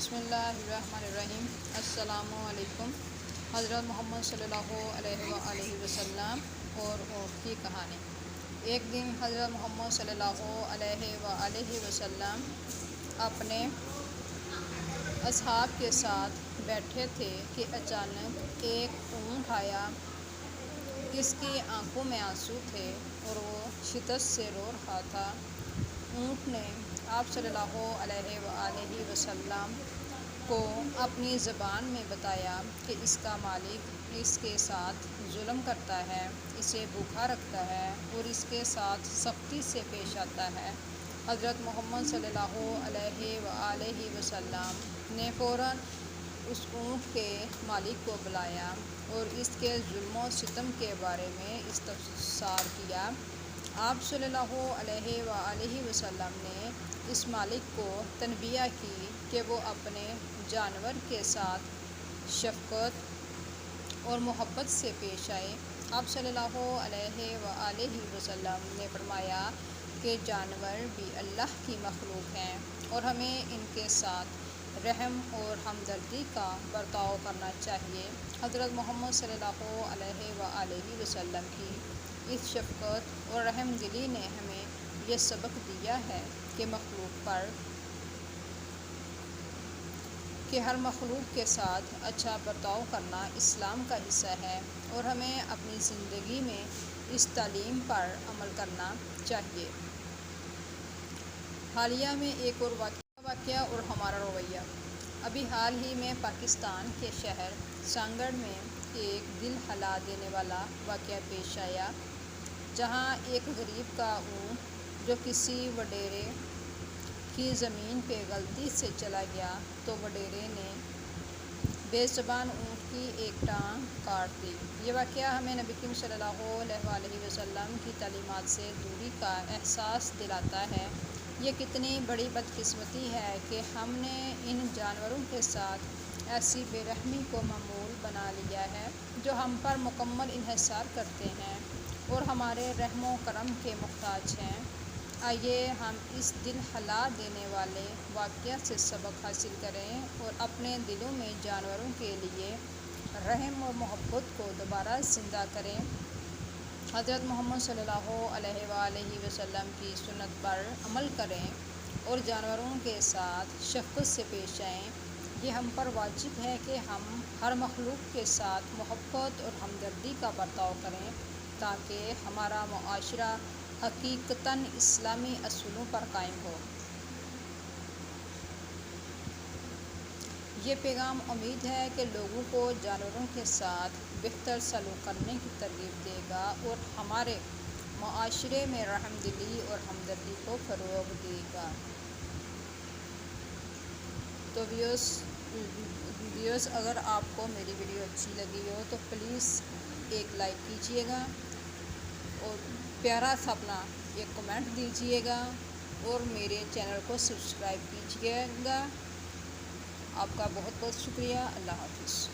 بسم اللہ الرحمن الرحیم۔ السلام علیکم۔ حضرت محمد صلی اللہ علیہ وآلہ وسلم اور اونٹ کی کہانی۔ ایک دن حضرت محمد صلی اللہ علیہ وآلہ وسلم اپنے اصحاب کے ساتھ بیٹھے تھے کہ اچانک ایک اونٹ آیا۔ اس کی آنکھوں میں آنسو تھے اور وہ شدت سے رو رہا تھا۔ اونٹ نے آپ صلی اللہ علیہ وآلہ وسلم کو اپنی زبان میں بتایا کہ اس کا مالک اس کے ساتھ ظلم کرتا ہے، اسے بھوکا رکھتا ہے اور اس کے ساتھ سختی سے پیش آتا ہے۔ حضرت محمد صلی اللہ علیہ وآلہ وسلم نے فوراً اس اونٹ کے مالک کو بلایا اور اس کے ظلم و ستم کے بارے میں استفسار کیا۔ آپ صلی اللہ علیہ وآلہ وسلم نے اس مالک کو تنبیہ کی کہ وہ اپنے جانور کے ساتھ شفقت اور محبت سے پیش آئے۔ آپ صلی اللہ علیہ وآلہ وسلم نے فرمایا کہ جانور بھی اللہ کی مخلوق ہیں اور ہمیں ان کے ساتھ رحم اور ہمدردی کا برتاؤ کرنا چاہیے۔ حضرت محمد صلی اللہ علیہ وآلہ وسلم کی اس شفقت اور رحم دلی نے ہمیں یہ سبق دیا ہے کہ ہر مخلوق کے ساتھ اچھا برتاؤ کرنا اسلام کا حصہ ہے اور ہمیں اپنی زندگی میں اس تعلیم پر عمل کرنا چاہیے۔ حالیہ میں ایک اور واقعہ اور ہمارا رویہ۔ ابھی حال ہی میں پاکستان کے شہر سانگڑ میں ایک دل ہلا دینے والا واقعہ پیش آیا، جہاں ایک غریب کا اونٹ جو کسی وڈیرے کی زمین پہ غلطی سے چلا گیا تو وڈیرے نے بے زبان اونٹ کی ایک ٹانگ کاٹ دی۔ یہ واقعہ ہمیں نبی کریم صلی اللہ علیہ وآلہ وسلم کی تعلیمات سے دوری کا احساس دلاتا ہے۔ یہ کتنی بڑی بدقسمتی ہے کہ ہم نے ان جانوروں کے ساتھ ایسی بے رحمی کو معمول بنا لیا ہے جو ہم پر مکمل انحصار کرتے ہیں اور ہمارے رحم و کرم کے محتاج ہیں۔ آئیے ہم اس دل ہلا دینے والے واقعہ سے سبق حاصل کریں اور اپنے دلوں میں جانوروں کے لیے رحم اور محبت کو دوبارہ زندہ کریں۔ حضرت محمد صلی اللہ علیہ وآلہ وسلم کی سنت پر عمل کریں اور جانوروں کے ساتھ شفقت سے پیش آئیں۔ یہ ہم پر واجب ہے کہ ہم ہر مخلوق کے ساتھ محبت اور ہمدردی کا برتاؤ کریں تاکہ ہمارا معاشرہ حقیقتاً اسلامی اصولوں پر قائم ہو۔ یہ پیغام امید ہے کہ لوگوں کو جانوروں کے ساتھ بہتر سلوک کرنے کی ترغیب دے گا اور ہمارے معاشرے میں رحم دلی اور ہمدردی کو فروغ دے گا۔ تو ویوز اگر آپ کو میری ویڈیو اچھی لگی ہو تو پلیز ایک لائک کیجیے گا اور پیارا سا اپنا ایک کمنٹ دیجیے گا اور میرے چینل کو سبسکرائب کیجیے گا۔ آپ کا بہت بہت شکریہ۔ اللہ حافظ۔